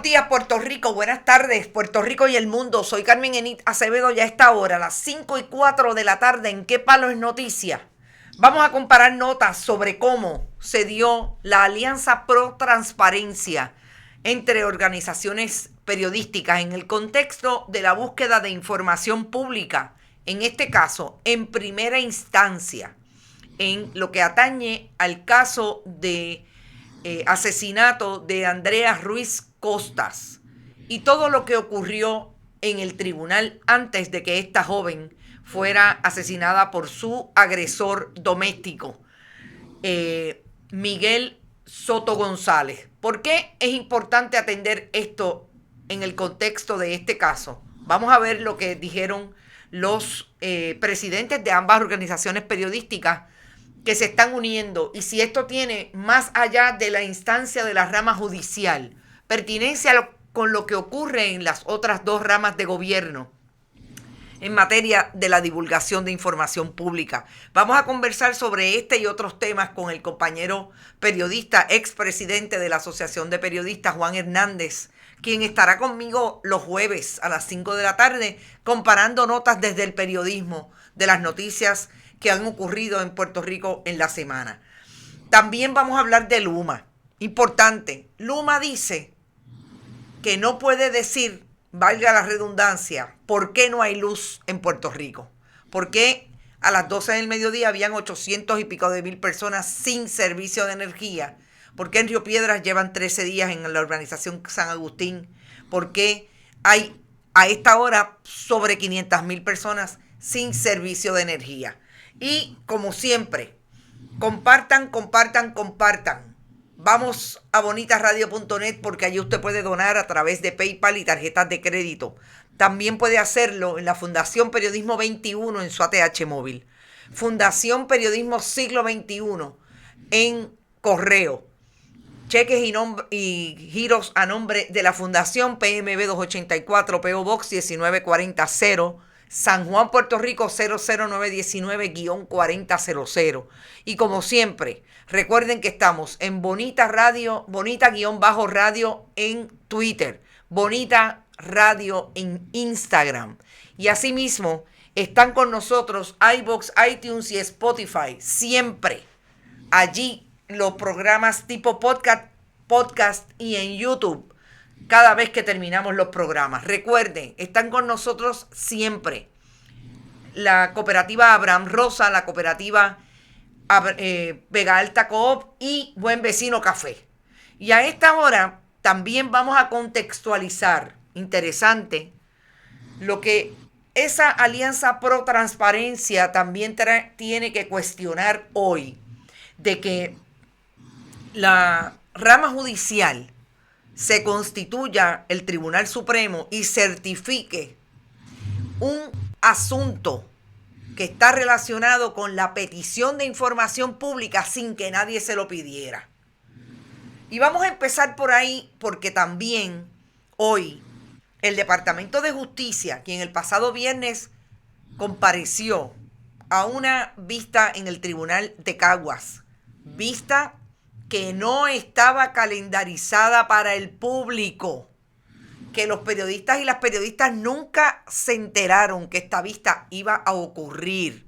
días, Puerto Rico. Buenas tardes, Puerto Rico y el mundo. Soy Carmen Enit Acevedo y a esta hora, a las 5:04 de la tarde, ¿en qué palo es noticia? Vamos a comparar notas sobre cómo se dio la alianza pro transparencia entre organizaciones periodísticas en el contexto de la búsqueda de información pública, en este caso, en primera instancia, en lo que atañe al caso de asesinato de Andrea Ruiz Costas y todo lo que ocurrió en el tribunal antes de que esta joven fuera asesinada por su agresor doméstico, Miguel Soto González. ¿Por qué es importante atender esto en el contexto de este caso? Vamos a ver lo que dijeron los presidentes de ambas organizaciones periodísticas que se están uniendo y si esto tiene, más allá de la instancia de la rama judicial, pertinencia con lo que ocurre en las otras dos ramas de gobierno en materia de la divulgación de información pública. Vamos a conversar sobre este y otros temas con el compañero periodista, expresidente de la Asociación de Periodistas, Juan Hernández, quien estará conmigo los jueves a las 5 de la tarde comparando notas desde el periodismo de las noticias que han ocurrido en Puerto Rico en la semana. También vamos a hablar de Luma. Importante, Luma dice que no puede decir, valga la redundancia, por qué no hay luz en Puerto Rico. ¿Por qué a las 12 del mediodía habían 800 y pico de mil personas sin servicio de energía? ¿Por qué en Río Piedras llevan 13 días en la urbanización San Agustín? ¿Por qué hay a esta hora sobre 500,000 personas sin servicio de energía? Y como siempre, compartan. Vamos a bonitasradio.net porque allí usted puede donar a través de PayPal y tarjetas de crédito. También puede hacerlo en la Fundación Periodismo 21 en su ATH móvil. Fundación Periodismo Siglo XXI en correo. Cheques y giros a nombre de la Fundación PMB 284 PO Box 19400 San Juan, Puerto Rico 00919-4000. Y como siempre, recuerden que estamos en Bonita Radio, Bonita-Radio en Twitter, Bonita Radio en Instagram. Y asimismo, están con nosotros iVoox, iTunes y Spotify. Siempre allí los programas tipo podcast y en YouTube. Cada vez que terminamos los programas. Recuerden, están con nosotros siempre la cooperativa Abraham Rosa, la cooperativa Vega Alta Coop y Buen Vecino Café. Y a esta hora también vamos a contextualizar, interesante, lo que esa alianza pro transparencia también tiene que cuestionar hoy, de que la rama judicial se constituya el Tribunal Supremo y certifique un asunto que está relacionado con la petición de información pública sin que nadie se lo pidiera. Y vamos a empezar por ahí porque también hoy el Departamento de Justicia, quien el pasado viernes compareció a una vista en el Tribunal de Caguas, vista que no estaba calendarizada para el público, que los periodistas y las periodistas nunca se enteraron que esta vista iba a ocurrir,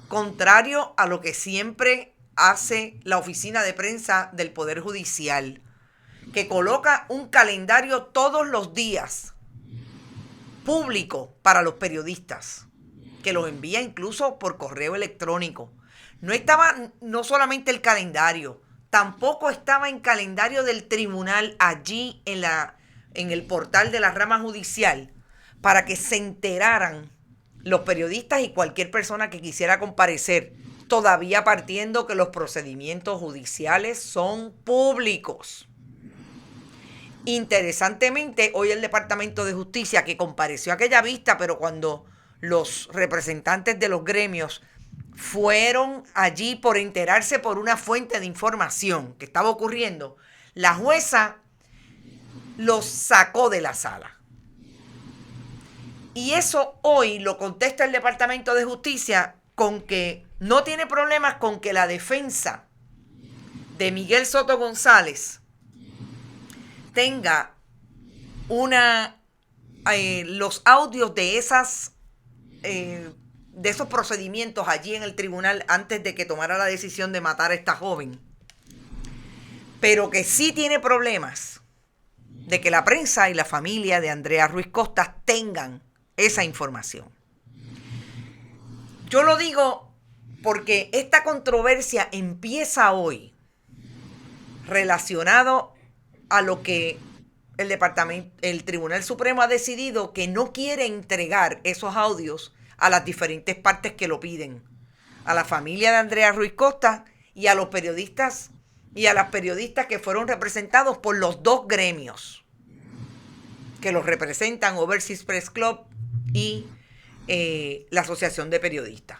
contrario a lo que siempre hace la oficina de prensa del Poder Judicial, que coloca un calendario todos los días público para los periodistas, que los envía incluso por correo electrónico. No estaba no solamente el calendario, tampoco estaba en calendario del tribunal allí en el portal de la rama judicial para que se enteraran los periodistas y cualquier persona que quisiera comparecer, todavía partiendo que los procedimientos judiciales son públicos. Interesantemente, hoy el Departamento de Justicia, que compareció a aquella vista, pero cuando los representantes de los gremios fueron allí por enterarse por una fuente de información que estaba ocurriendo, la jueza los sacó de la sala. Y eso hoy lo contesta el Departamento de Justicia con que no tiene problemas con que la defensa de Miguel Soto González tenga los audios de esos procedimientos allí en el tribunal antes de que tomara la decisión de matar a esta joven, pero que sí tiene problemas de que la prensa y la familia de Andrea Ruiz Costas tengan esa información. Yo lo digo porque esta controversia empieza hoy relacionado a lo que el Tribunal Supremo ha decidido, que no quiere entregar esos audios a las diferentes partes que lo piden, a la familia de Andrea Ruiz Costa y a los periodistas y a las periodistas que fueron representados por los dos gremios que los representan, Overseas Press Club y la Asociación de Periodistas.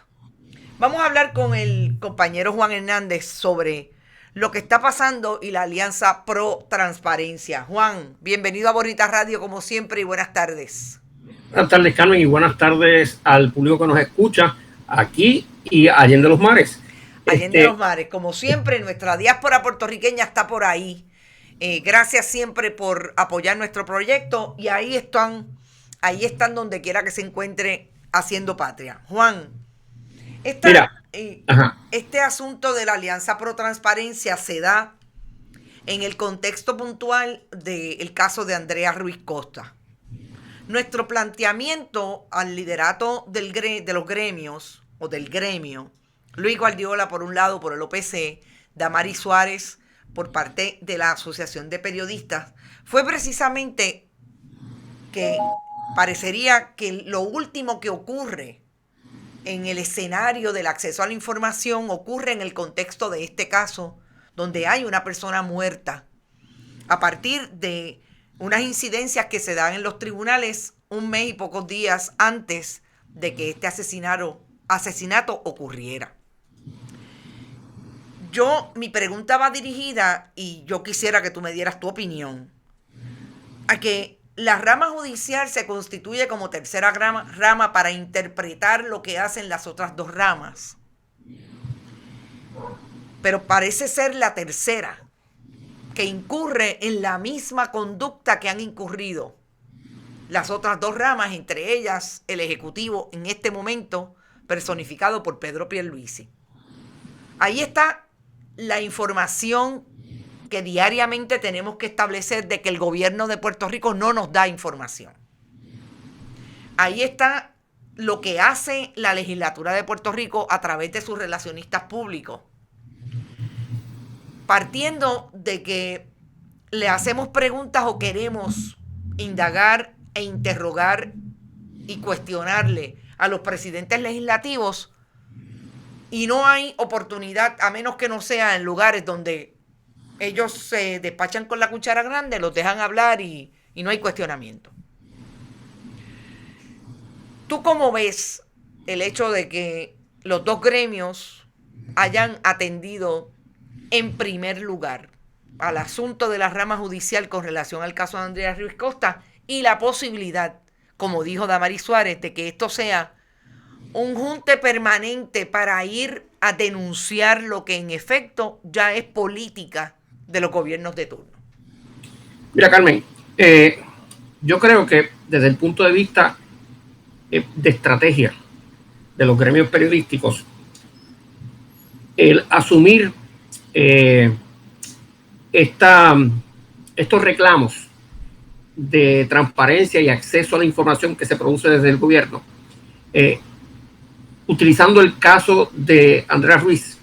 Vamos a hablar con el compañero Juan Hernández sobre lo que está pasando y la Alianza Pro Transparencia. Juan, bienvenido a Bonita Radio como siempre y buenas tardes. Buenas tardes, Carmen, y buenas tardes al público que nos escucha aquí y Allende los Mares. Allende los Mares, como siempre, nuestra diáspora puertorriqueña está por ahí. Gracias siempre por apoyar nuestro proyecto y ahí están donde quiera que se encuentre haciendo patria. Juan, este asunto de la Alianza Pro Transparencia se da en el contexto puntual del caso de Andrea Ruiz Costa. Nuestro planteamiento al liderato de los gremios o del gremio, Luis Guardiola por un lado por el OPC, Damaris Suárez por parte de la Asociación de Periodistas, fue precisamente que parecería que lo último que ocurre en el escenario del acceso a la información ocurre en el contexto de este caso, donde hay una persona muerta a partir de unas incidencias que se dan en los tribunales un mes y pocos días antes de que este asesinato ocurriera. Mi pregunta va dirigida, y yo quisiera que tú me dieras tu opinión, a que la rama judicial se constituye como tercera rama para interpretar lo que hacen las otras dos ramas. Pero parece ser la tercera que incurre en la misma conducta que han incurrido las otras dos ramas, entre ellas el Ejecutivo en este momento personificado por Pedro Pierluisi. Ahí está la información que diariamente tenemos que establecer de que el gobierno de Puerto Rico no nos da información. Ahí está lo que hace la legislatura de Puerto Rico a través de sus relacionistas públicos. Partiendo de que le hacemos preguntas o queremos indagar e interrogar y cuestionarle a los presidentes legislativos y no hay oportunidad, a menos que no sea en lugares donde ellos se despachan con la cuchara grande, los dejan hablar y no hay cuestionamiento. ¿Tú cómo ves el hecho de que los dos gremios hayan atendido en primer lugar al asunto de la rama judicial con relación al caso de Andrea Ruiz Costa y la posibilidad, como dijo Damaris Suárez, de que esto sea un junte permanente para ir a denunciar lo que en efecto ya es política de los gobiernos de turno? Mira, Carmen, yo creo que desde el punto de vista de estrategia de los gremios periodísticos, el asumir estos reclamos de transparencia y acceso a la información que se produce desde el gobierno, utilizando el caso de Andrea Ruiz,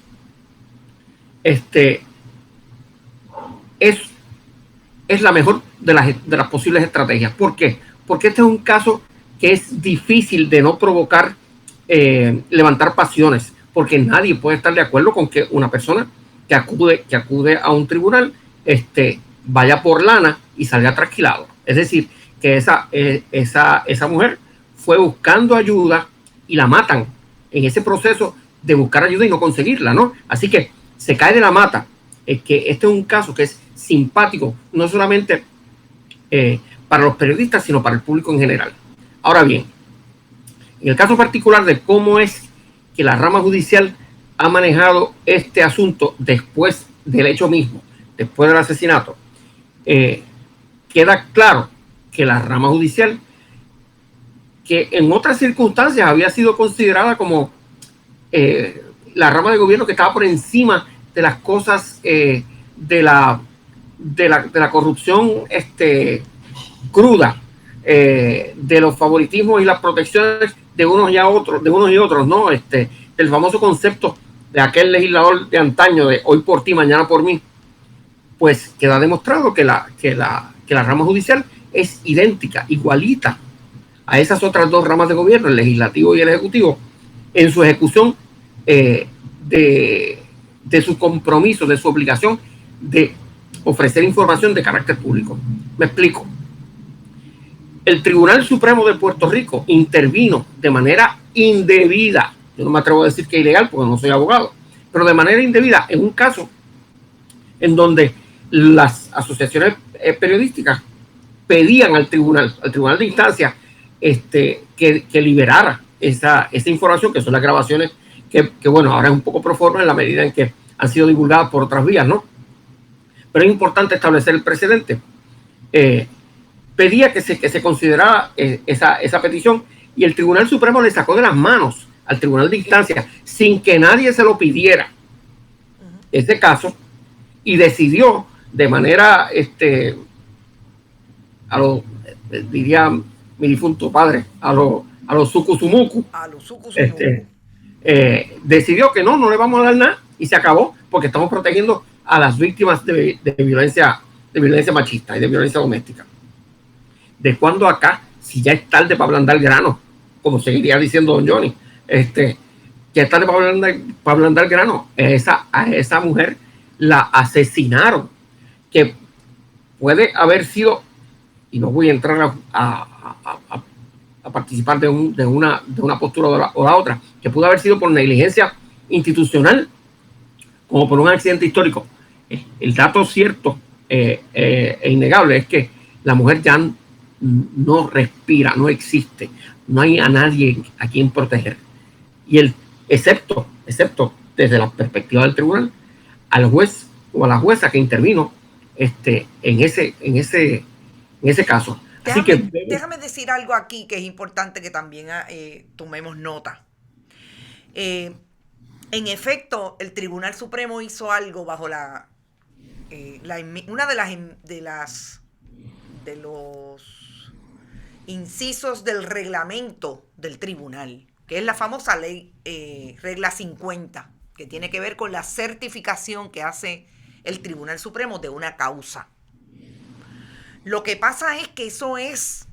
es la mejor de las posibles estrategias. ¿Por qué? Porque este es un caso que es difícil de no provocar, levantar pasiones, porque nadie puede estar de acuerdo con que una persona que acude a un tribunal vaya por lana y salga trasquilado. Es decir, que esa mujer fue buscando ayuda y la matan en ese proceso de buscar ayuda y no conseguirla, ¿no? Así que se cae de la mata. Es que este es un caso que es simpático, no solamente para los periodistas, sino para el público en general. Ahora bien, en el caso particular de cómo es que la rama judicial ha manejado este asunto después del hecho mismo, después del asesinato, queda claro que la rama judicial, que en otras circunstancias había sido considerada como la rama de gobierno que estaba por encima de las cosas de la corrupción cruda, de los favoritismos y las protecciones de unos y otros, ¿no? El famoso concepto de aquel legislador de antaño de hoy por ti, mañana por mí, pues queda demostrado que la rama judicial es idéntica, igualita a esas otras dos ramas de gobierno, el legislativo y el ejecutivo, en su ejecución de su compromiso, de su obligación de ofrecer información de carácter público. Me explico. El Tribunal Supremo de Puerto Rico intervino de manera indebida, yo no me atrevo a decir que ilegal porque no soy abogado, pero de manera indebida en un caso en donde las asociaciones periodísticas pedían al tribunal de instancia que liberara esa información, que son las grabaciones que bueno, ahora es un poco pro forma en la medida en que han sido divulgadas por otras vías, ¿no? Pero es importante establecer el precedente. Pedía que se considerara esa petición, y el Tribunal Supremo le sacó de las manos al Tribunal de Instancia, sin que nadie se lo pidiera, ese caso, y decidió de manera, diría mi difunto padre, a los sucusumucu, decidió que no le vamos a dar nada, y se acabó, porque estamos protegiendo a las víctimas de violencia machista y de violencia doméstica. ¿De cuándo acá, si ya es tarde para ablandar grano, como seguiría diciendo don Johnny, ya es tarde para ablandar grano? A esa mujer la asesinaron, que puede haber sido, y no voy a entrar a participar de una postura o la otra, que pudo haber sido por negligencia institucional, como por un accidente histórico. El dato cierto e innegable es que la mujer ya no respira, no existe, no hay a nadie a quien proteger. Y excepto desde la perspectiva del tribunal, al juez o a la jueza que intervino en ese caso. Déjame decir algo aquí que es importante que también tomemos nota. En efecto, el Tribunal Supremo hizo algo bajo una de los incisos del reglamento del tribunal, que es la famosa ley regla 50, que tiene que ver con la certificación que hace el Tribunal Supremo de una causa. Lo que pasa es que eso es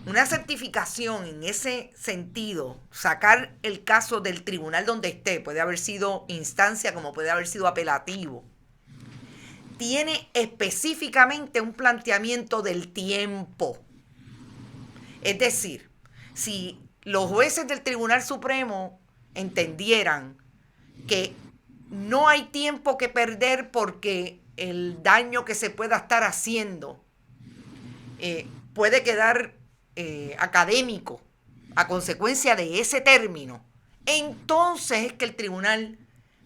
una certificación en ese sentido, sacar el caso del tribunal donde esté, puede haber sido instancia como puede haber sido apelativo, tiene específicamente un planteamiento del tiempo. Es decir, si los jueces del Tribunal Supremo entendieran que no hay tiempo que perder porque el daño que se pueda estar haciendo puede quedar académico a consecuencia de ese término, entonces es que el tribunal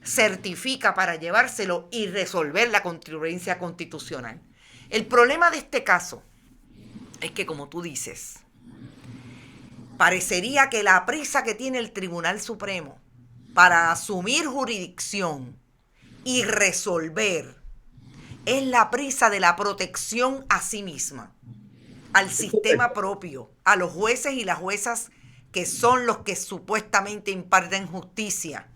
certifica para llevárselo y resolver la controversia constitucional. El problema de este caso es que, como tú dices, parecería que la prisa que tiene el Tribunal Supremo para asumir jurisdicción y resolver es la prisa de la protección a sí misma, al sistema propio, a los jueces y las juezas que son los que supuestamente imparten justicia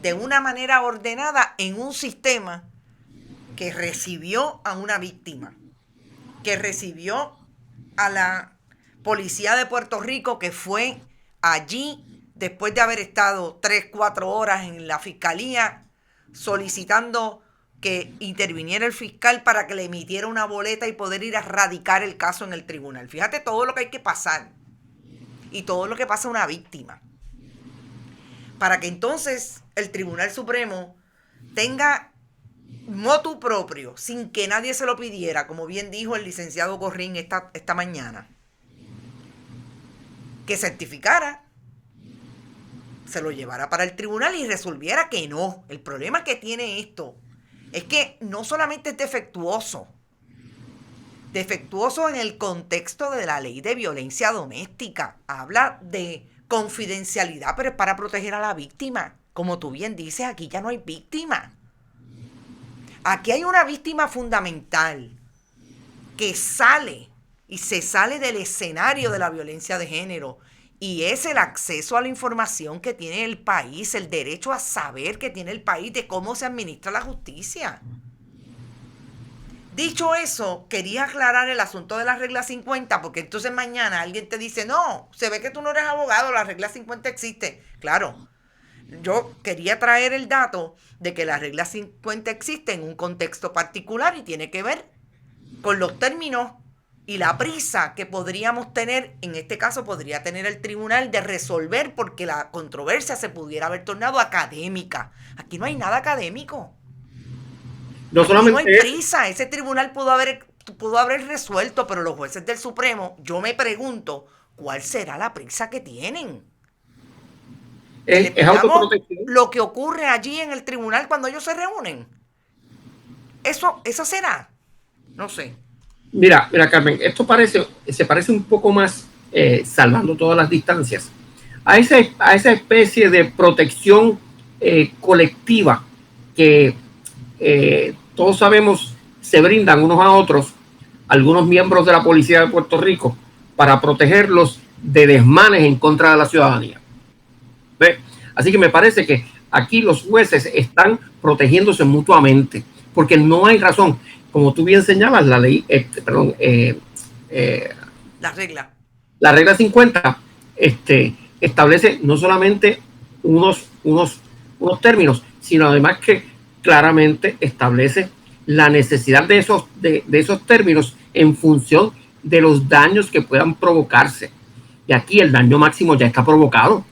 de una manera ordenada en un sistema que recibió a una víctima, que recibió a la policía de Puerto Rico, que fue allí después de haber estado 3-4 horas en la fiscalía solicitando que interviniera el fiscal para que le emitiera una boleta y poder ir a radicar el caso en el tribunal. Fíjate todo lo que hay que pasar y todo lo que pasa a una víctima para que entonces el Tribunal Supremo tenga motu propio, sin que nadie se lo pidiera, como bien dijo el licenciado Corrín esta mañana, que certificara, se lo llevara para el tribunal y resolviera que no. El problema que tiene esto es que no solamente es defectuoso, Defectuoso en el contexto de la ley de violencia doméstica. Habla de confidencialidad, pero es para proteger a la víctima. Como tú bien dices, aquí ya no hay víctima. Aquí hay una víctima fundamental que sale y se sale del escenario de la violencia de género, y es el acceso a la información que tiene el país, el derecho a saber que tiene el país de cómo se administra la justicia. Dicho eso, quería aclarar el asunto de la regla 50, porque entonces mañana alguien te dice, no, se ve que tú no eres abogado, la regla 50 existe. Claro, yo quería traer el dato de que la regla 50 existe en un contexto particular y tiene que ver con los términos y la prisa que podríamos tener, en este caso podría tener el tribunal de resolver, porque la controversia se pudiera haber tornado académica. Aquí no hay nada académico. No solamente no hay prisa, ese tribunal pudo haber resuelto, pero los jueces del Supremo, yo me pregunto, ¿cuál será la prisa que tienen? es autoprotección. Lo que ocurre allí en el tribunal cuando ellos se reúnen. Eso será. No sé. Mira, Carmen, esto se parece un poco más, salvando todas las distancias, a esa especie de protección colectiva que todos sabemos se brindan unos a otros algunos miembros de la policía de Puerto Rico para protegerlos de desmanes en contra de la ciudadanía. ¿Ve? Así que me parece que aquí los jueces están protegiéndose mutuamente, porque no hay razón. Como tú bien señalas, la ley, la regla 50 establece no solamente unos términos, sino además que claramente establece la necesidad de esos términos en función de los daños que puedan provocarse. Y aquí el daño máximo ya está provocado.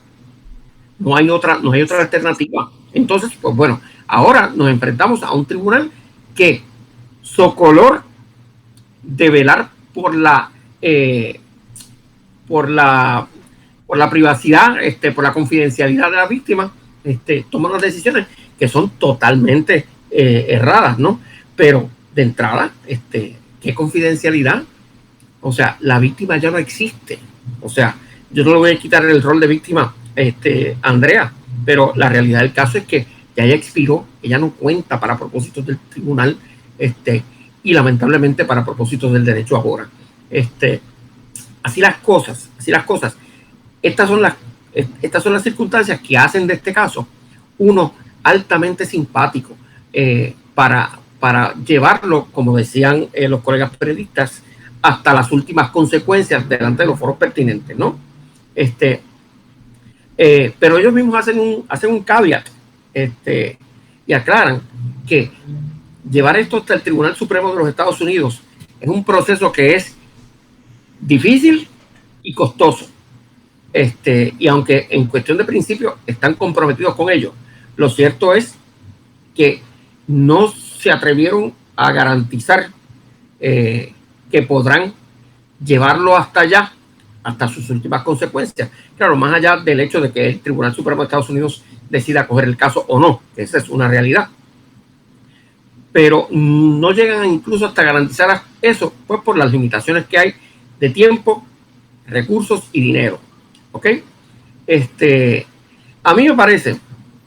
No hay otra alternativa. Entonces, pues bueno, ahora nos enfrentamos a un tribunal que socolor de velar por la privacidad, por la confidencialidad de la víctima, toma unas decisiones que son totalmente erradas, ¿no? Pero de entrada, ¿qué confidencialidad? O sea, la víctima ya no existe. O sea, yo no le voy a quitar el rol de víctima Andrea, pero la realidad del caso es que ya ella expiró, ella no cuenta para propósitos del tribunal, y lamentablemente para propósitos del derecho ahora. Así las cosas. Estas son las circunstancias que hacen de este caso uno altamente simpático, para llevarlo, como decían los colegas periodistas, hasta las últimas consecuencias delante de los foros pertinentes, ¿no? Pero ellos mismos hacen un caveat, y aclaran que llevar esto hasta el Tribunal Supremo de los Estados Unidos es un proceso que es difícil y costoso. Y aunque en cuestión de principio están comprometidos con ello, lo cierto es que no se atrevieron a garantizar que podrán llevarlo hasta allá, hasta sus últimas consecuencias. Claro, más allá del hecho de que el Tribunal Supremo de Estados Unidos decida coger el caso o no, esa es una realidad. Pero no llegan incluso hasta garantizar eso, pues por las limitaciones que hay de tiempo, recursos y dinero. ¿Ok? A mí me parece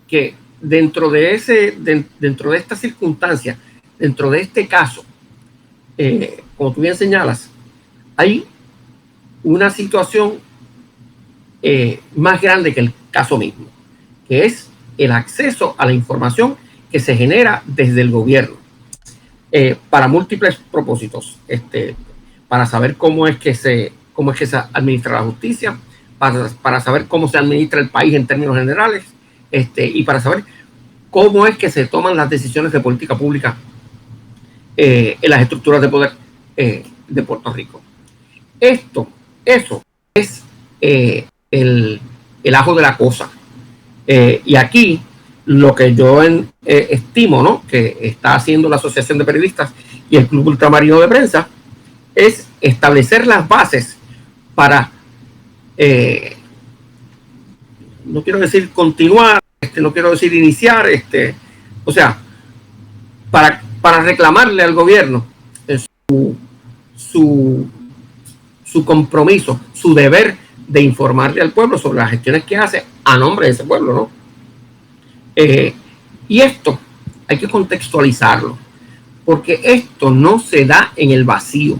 que dentro de estas circunstancias, dentro de este caso, como tú bien señalas, hay una situación más grande que el caso mismo, que es el acceso a la información que se genera desde el gobierno, para múltiples propósitos, para saber cómo es que se administra la justicia, para saber cómo se administra el país en términos generales, y para saber cómo es que se toman las decisiones de política pública en las estructuras de poder de Puerto Rico. Eso es el ajo de la cosa. Y aquí lo que yo estimo, ¿no?, que está haciendo la Asociación de Periodistas y el Club Ultramarino de Prensa es establecer las bases para, no quiero decir continuar, no quiero decir iniciar, o sea, para reclamarle al gobierno su compromiso, su deber de informarle al pueblo sobre las gestiones que hace a nombre de ese pueblo, ¿no? Y esto hay que contextualizarlo, porque esto no se da en el vacío.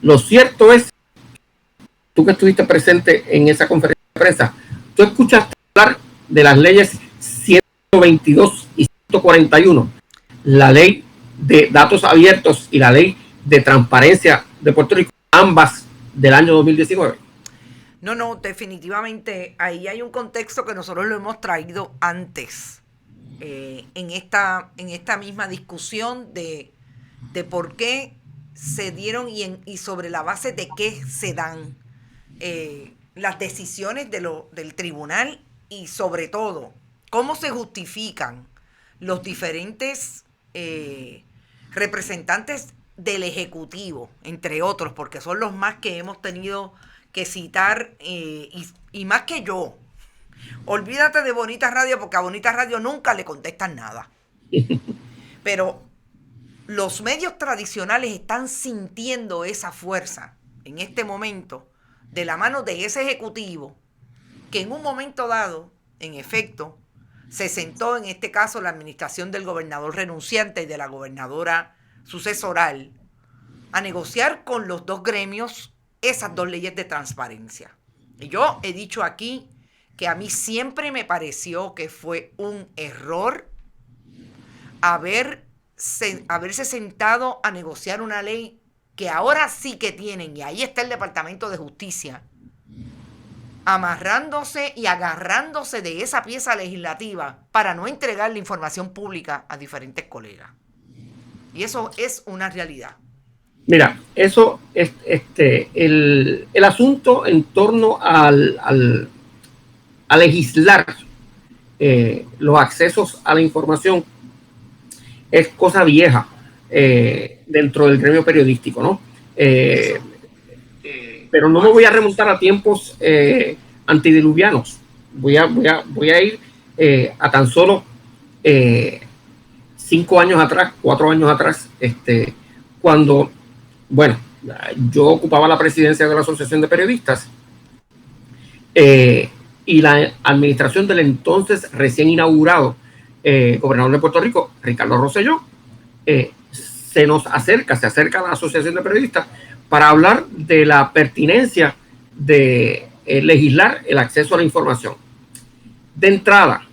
Lo cierto es, tú que estuviste presente en esa conferencia de prensa, tú escuchaste hablar de las leyes 122 y 141, la ley de datos abiertos y la ley de transparencia de Puerto Rico, ambas del año 2019. No, definitivamente ahí hay un contexto que nosotros lo hemos traído antes, en esta misma discusión de por qué se dieron y sobre la base de qué se dan las decisiones del tribunal, y sobre todo cómo se justifican los diferentes representantes del Ejecutivo, entre otros, porque son los más que hemos tenido que citar, y más que yo. Olvídate de Bonita Radio, porque a Bonita Radio nunca le contestan nada. Pero los medios tradicionales están sintiendo esa fuerza en este momento de la mano de ese Ejecutivo, que en un momento dado, en efecto, se sentó, en este caso, la administración del gobernador renunciante y de la gobernadora sucesoral, a negociar con los dos gremios esas dos leyes de transparencia. Y yo he dicho aquí que a mí siempre me pareció que fue un error haberse sentado a negociar una ley que ahora sí que tienen, y ahí está el Departamento de Justicia, amarrándose y agarrándose de esa pieza legislativa para no entregar la información pública a diferentes colegas. Y eso es una realidad. Mira, eso es el asunto en torno a legislar los accesos a la información es cosa vieja dentro del gremio periodístico, ¿no? Pero no me voy a remontar a tiempos antidiluvianos. Voy a ir a tan solo 5 años atrás, 4 años atrás, cuando, bueno, yo ocupaba la presidencia de la Asociación de Periodistas, y la administración del entonces recién inaugurado gobernador de Puerto Rico, Ricardo Rosselló, se acerca a la Asociación de Periodistas para hablar de la pertinencia de legislar el acceso a la información. De entrada,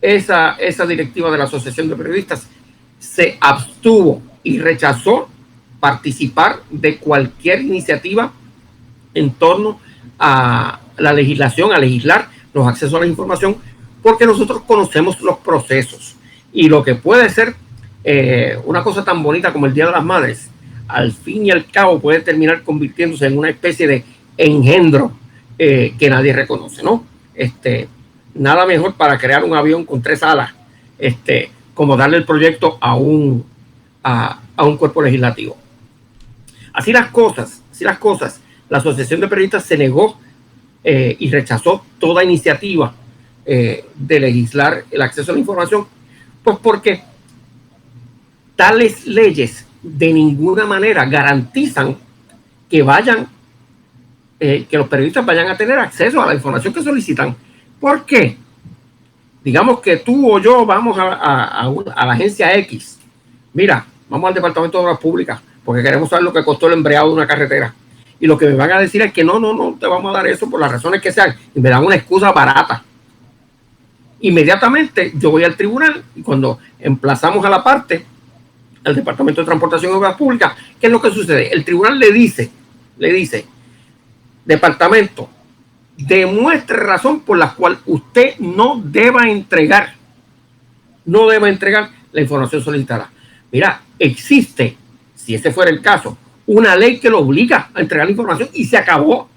esa directiva de la Asociación de Periodistas se abstuvo y rechazó participar de cualquier iniciativa en torno a la legislación, a legislar los accesos a la información, porque nosotros conocemos los procesos y lo que puede ser una cosa tan bonita como el Día de las Madres, al fin y al cabo puede terminar convirtiéndose en una especie de engendro que nadie reconoce, ¿no? Nada mejor para crear un avión con 3 alas, como darle el proyecto a un cuerpo legislativo. Así las cosas, la Asociación de Periodistas se negó y rechazó toda iniciativa de legislar el acceso a la información, pues porque tales leyes de ninguna manera garantizan que los periodistas vayan a tener acceso a la información que solicitan. ¿Por qué? Digamos que tú o yo vamos a la agencia X. Mira, vamos al Departamento de Obras Públicas porque queremos saber lo que costó el embreado de una carretera. Y lo que me van a decir es que no te vamos a dar eso por las razones que sean. Y me dan una excusa barata. Inmediatamente yo voy al tribunal y cuando emplazamos a la parte, al Departamento de Transportación y Obras Públicas, ¿qué es lo que sucede? El tribunal le dice, departamento, demuestre razón por la cual usted no deba entregar la información solicitada. Mira, existe, si ese fuera el caso, una ley que lo obliga a entregar la información y se acabó.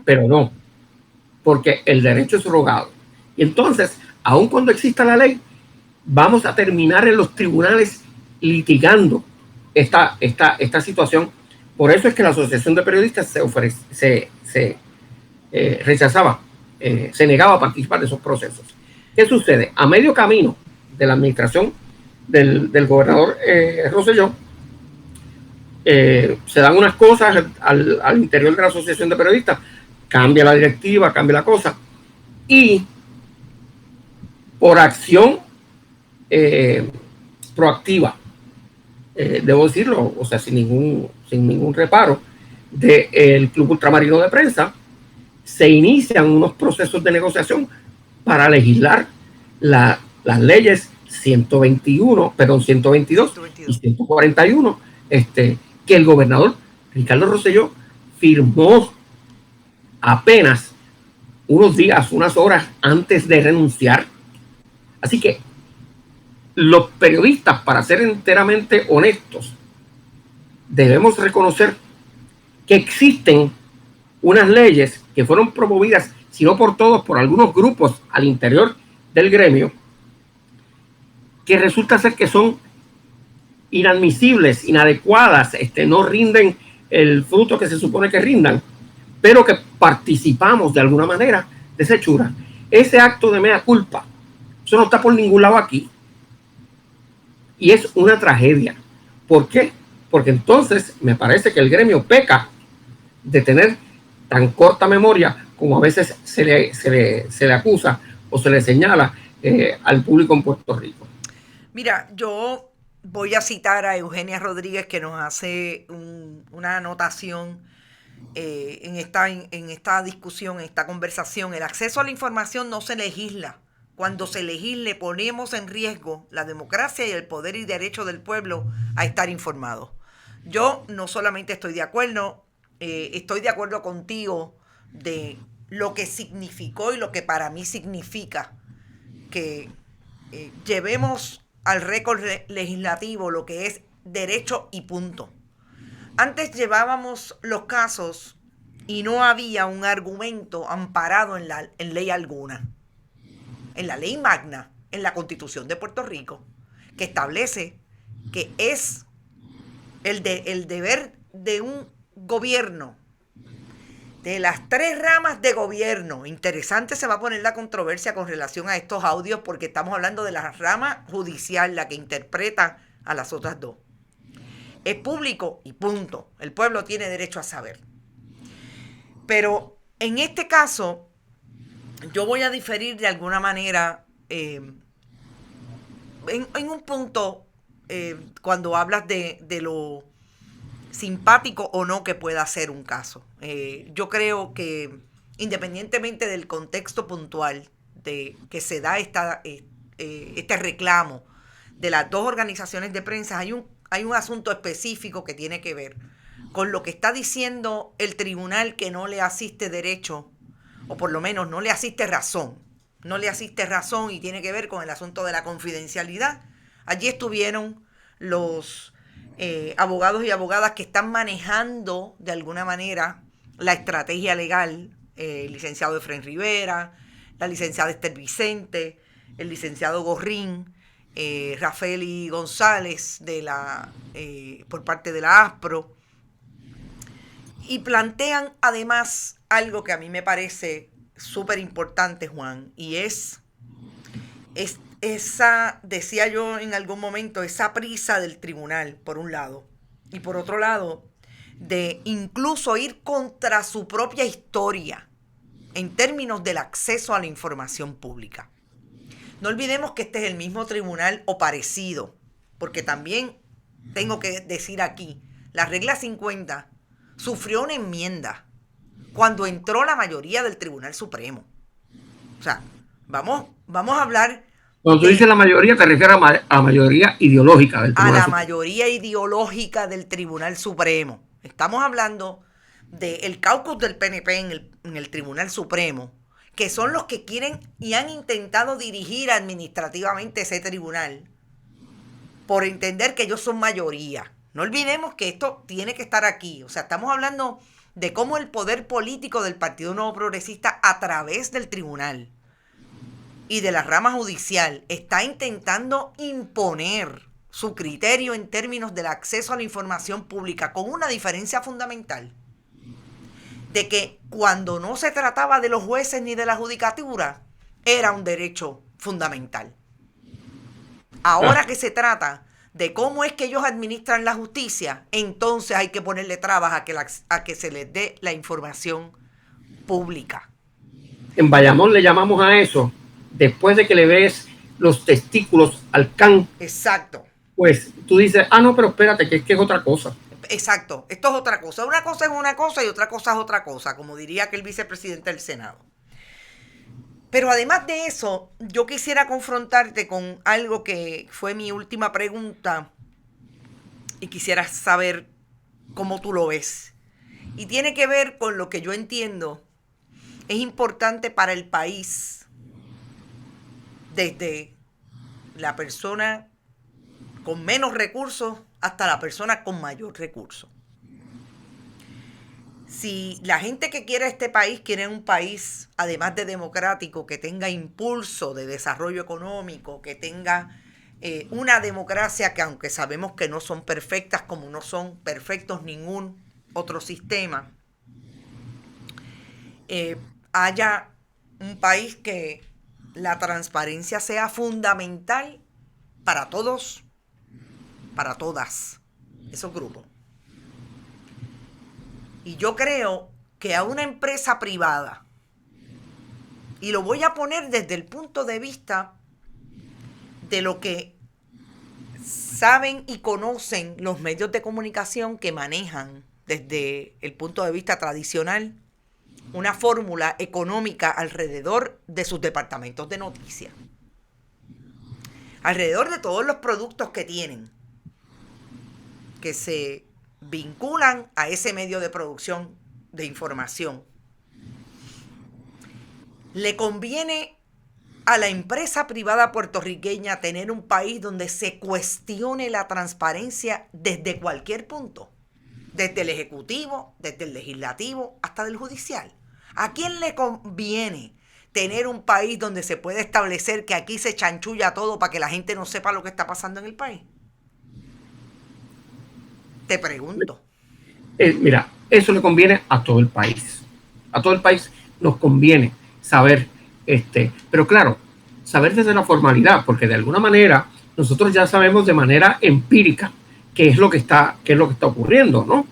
Pero no, porque el derecho es rogado. Y entonces, aun cuando exista la ley, vamos a terminar en los tribunales litigando esta situación. Por eso es que la Asociación de Periodistas se negaba a participar de esos procesos. ¿Qué sucede? A medio camino de la administración del gobernador Rosselló, se dan unas cosas al interior de la Asociación de Periodistas, cambia la directiva, cambia la cosa, y por acción proactiva, debo decirlo, o sea, sin ningún reparo, del Club Ultramarino de Prensa, se inician unos procesos de negociación para legislar las leyes 122 y 141, que el gobernador Ricardo Rosselló firmó apenas unos días, unas horas antes de renunciar. Así que los periodistas, para ser enteramente honestos, debemos reconocer que existen unas leyes que fueron promovidas, si no por todos, por algunos grupos al interior del gremio, que resulta ser que son inadmisibles, inadecuadas, no rinden el fruto que se supone que rindan, pero que participamos de alguna manera de esa hechura. Ese acto de mea culpa, eso no está por ningún lado aquí. Y es una tragedia. ¿Por qué? Porque entonces me parece que el gremio peca de tener tan corta memoria como a veces se le acusa o se le señala al público en Puerto Rico. Mira, yo voy a citar a Eugenia Rodríguez, que nos hace una anotación en esta discusión, en esta conversación. El acceso a la información no se legisla. Cuando se legisle, ponemos en riesgo la democracia y el poder y derecho del pueblo a estar informado. Yo no solamente estoy de acuerdo contigo de lo que significó y lo que para mí significa que llevemos al récord legislativo lo que es derecho y punto. Antes llevábamos los casos y no había un argumento amparado en ley alguna. En la ley magna, en la Constitución de Puerto Rico, que establece que es el deber de un gobierno, de las 3 ramas de gobierno. Interesante se va a poner la controversia con relación a estos audios, porque estamos hablando de la rama judicial, la que interpreta a las otras 2. Es público y punto. El pueblo tiene derecho a saber. Pero en este caso, yo voy a diferir de alguna manera en un punto cuando hablas de lo simpático o no que pueda ser un caso. Yo creo que independientemente del contexto puntual de que se da este reclamo de las 2 organizaciones de prensa, hay un asunto específico que tiene que ver con lo que está diciendo el tribunal, que no le asiste derecho, o por lo menos no le asiste razón. No le asiste razón, y tiene que ver con el asunto de la confidencialidad. Allí estuvieron los abogados y abogadas que están manejando de alguna manera la estrategia legal, el licenciado Efraín Rivera, la licenciada Esther Vicente, el licenciado Gorrín, Rafael González por parte de la ASPRO, y plantean además algo que a mí me parece súper importante, Juan, y es esa, decía yo en algún momento, esa prisa del tribunal, por un lado, y por otro lado, de incluso ir contra su propia historia en términos del acceso a la información pública. No olvidemos que este es el mismo tribunal o parecido, porque también tengo que decir aquí, la regla 50 sufrió una enmienda cuando entró la mayoría del Tribunal Supremo. O sea, vamos a hablar... Cuando tú dices la mayoría, te refieres a la mayoría ideológica del Tribunal Supremo. Mayoría ideológica del Tribunal Supremo. Estamos hablando del caucus del PNP en el Tribunal Supremo, que son los que quieren y han intentado dirigir administrativamente ese tribunal, por entender que ellos son mayoría. No olvidemos que esto tiene que estar aquí. O sea, estamos hablando de cómo el poder político del Partido Nuevo Progresista, a través del tribunal y de la rama judicial, está intentando imponer su criterio en términos del acceso a la información pública, con una diferencia fundamental, de que cuando no se trataba de los jueces ni de la judicatura, era un derecho fundamental. Ahora que se trata de cómo es que ellos administran la justicia, entonces hay que ponerle trabas a que se les dé la información pública. En Bayamón le llamamos a eso, después de que le ves los testículos al can. Exacto. Pues tú dices, no, pero espérate, que es otra cosa. Exacto, esto es otra cosa. Una cosa es una cosa y otra cosa es otra cosa, como diría aquel vicepresidente del Senado. Pero además de eso, yo quisiera confrontarte con algo que fue mi última pregunta y quisiera saber cómo tú lo ves. Y tiene que ver con lo que yo entiendo es importante para el país, desde la persona con menos recursos hasta la persona con mayor recursos. Si la gente que quiere este país quiere un país, además de democrático, que tenga impulso de desarrollo económico, que tenga una democracia que, aunque sabemos que no son perfectas, como no son perfectos ningún otro sistema, haya un país que la transparencia sea fundamental para todos, para todas esos grupos. Y yo creo que a una empresa privada, y lo voy a poner desde el punto de vista de lo que saben y conocen los medios de comunicación que manejan desde el punto de vista tradicional una fórmula económica alrededor de sus departamentos de noticias, alrededor de todos los productos que tienen, que se vinculan a ese medio de producción de información. Le conviene a la empresa privada puertorriqueña tener un país donde se cuestione la transparencia desde cualquier punto, desde el ejecutivo, desde el legislativo, hasta del judicial. ¿A quién le conviene tener un país donde se puede establecer que aquí se chanchulla todo para que la gente no sepa lo que está pasando en el país? Te pregunto. Mira, eso le conviene a todo el país. A todo el país nos conviene saber, pero claro, saber desde la formalidad, porque de alguna manera nosotros ya sabemos de manera empírica qué es lo que está ocurriendo, ¿no?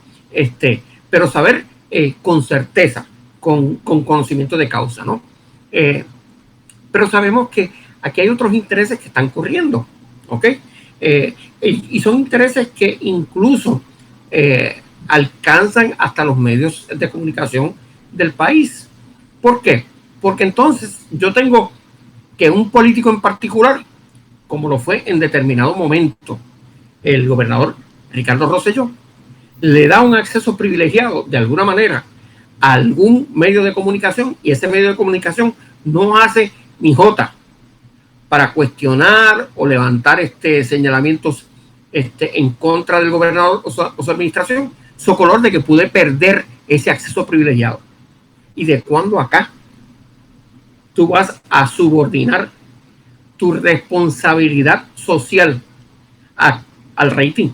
Pero saber con certeza, con conocimiento de causa, ¿no? Pero sabemos que aquí hay otros intereses que están corriendo, ¿ok? Y son intereses que incluso alcanzan hasta los medios de comunicación del país. ¿Por qué? Porque entonces yo tengo que un político en particular, como lo fue en determinado momento el gobernador Ricardo Rosselló, le da un acceso privilegiado de alguna manera a algún medio de comunicación, y ese medio de comunicación no hace ni jota para cuestionar o levantar señalamientos en contra del gobernador o su administración, socolor de que pude perder ese acceso privilegiado. ¿Y de cuándo acá tú vas a subordinar tu responsabilidad social al rating?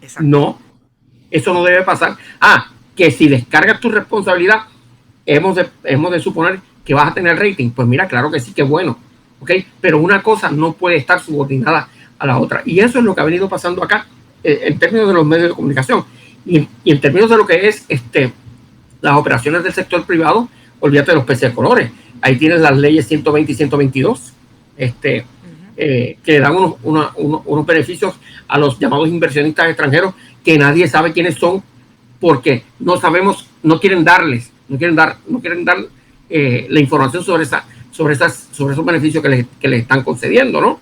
Exacto. No, eso no debe pasar. Que si descargas tu responsabilidad, hemos de suponer que vas a tener rating. Pues mira, claro que sí, que bueno, ¿ok? Pero una cosa no puede estar subordinada a la otra. Y eso es lo que ha venido pasando acá en términos de los medios de comunicación. Y en términos de lo que es las operaciones del sector privado, olvídate de los peces de colores. Ahí tienes las leyes 120 y 122, que dan unos beneficios a los llamados inversionistas extranjeros que nadie sabe quiénes son, porque no sabemos, no quieren dar la información sobre esos beneficios que les están concediendo, ¿no?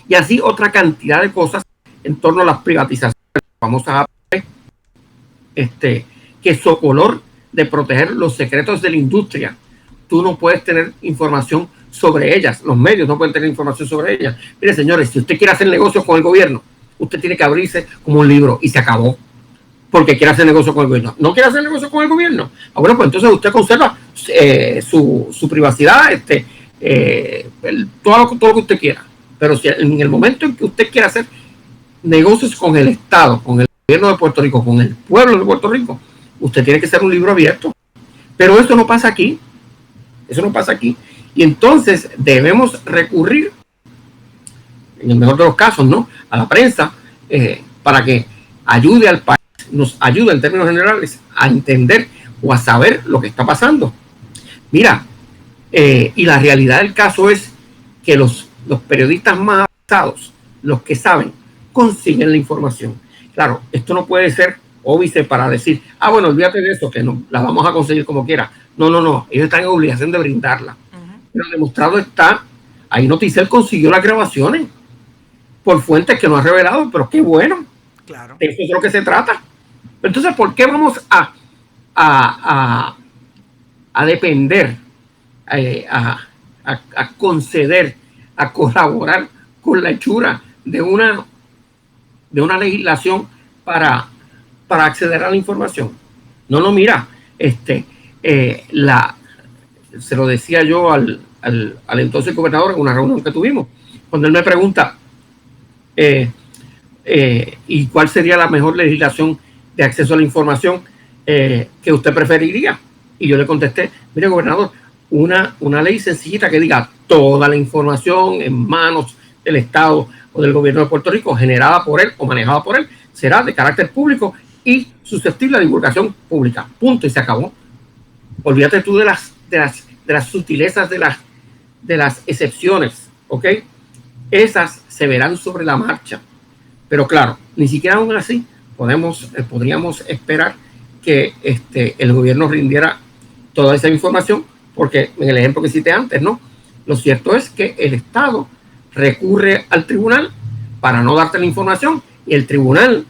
Y así otra cantidad de cosas en torno a las privatizaciones famosas, que socolor de proteger los secretos de la industria, tú no puedes tener información sobre ellas, los medios no pueden tener información sobre ellas. Mire, señores, si usted quiere hacer negocios con el gobierno, usted tiene que abrirse como un libro y se acabó, porque quiere hacer negocio con el gobierno. ¿No quiere hacer negocio con el gobierno? Bueno, pues entonces usted conserva su privacidad, todo lo que usted quiera. Pero si en el momento en que usted quiera hacer negocios con el Estado, con el gobierno de Puerto Rico, con el pueblo de Puerto Rico, usted tiene que ser un libro abierto. Pero eso no pasa aquí. Eso no pasa aquí. Y entonces debemos recurrir en el mejor de los casos, ¿no? A la prensa, para que ayude al país, nos ayude en términos generales a entender o a saber lo que está pasando. Mira, y la realidad del caso es que los periodistas más avanzados, los que saben, consiguen la información. Claro, esto no puede ser óbice para decir, bueno, olvídate de eso, que no, la vamos a conseguir como quiera. No, ellos están en obligación de brindarla. Pero demostrado está, ahí Noticel consiguió las grabaciones por fuentes que no ha revelado, pero qué bueno. Claro. Eso es de lo que se trata. Entonces, ¿por qué vamos a depender, a conceder, a colaborar con la hechura de una legislación para acceder a la información? No, mira, se lo decía yo al entonces gobernador en una reunión que tuvimos, cuando él me pregunta ¿y cuál sería la mejor legislación de acceso a la información que usted preferiría? Y yo le contesté, mire, gobernador, una ley sencillita que diga toda la información en manos del Estado o del gobierno de Puerto Rico generada por él o manejada por él será de carácter público y susceptible a divulgación pública. Punto, y se acabó. Olvídate tú de las sutilezas, de las excepciones, ¿ok? Esas se verán sobre la marcha. Pero claro, ni siquiera aún así podríamos esperar que el gobierno rindiera toda esa información, porque en el ejemplo que cité antes, ¿no? Lo cierto es que el Estado recurre al tribunal para no darte la información y el tribunal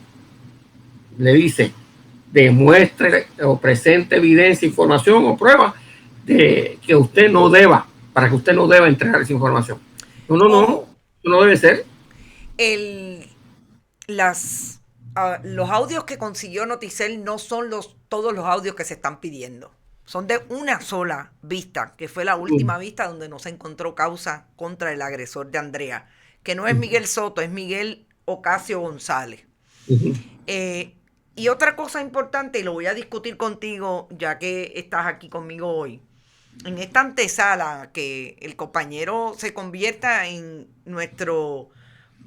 le dice, demuestre o presente evidencia, información o prueba de que usted no deba, para que usted no deba entregar esa información. No debe ser. Los audios que consiguió Noticel no son todos los audios que se están pidiendo. Son de una sola vista, que fue la última vista donde no se encontró causa contra el agresor de Andrea, que no es Miguel Soto, es Miguel Ocasio González. Y otra cosa importante, y lo voy a discutir contigo ya que estás aquí conmigo hoy, en esta antesala, que el compañero se convierta en nuestro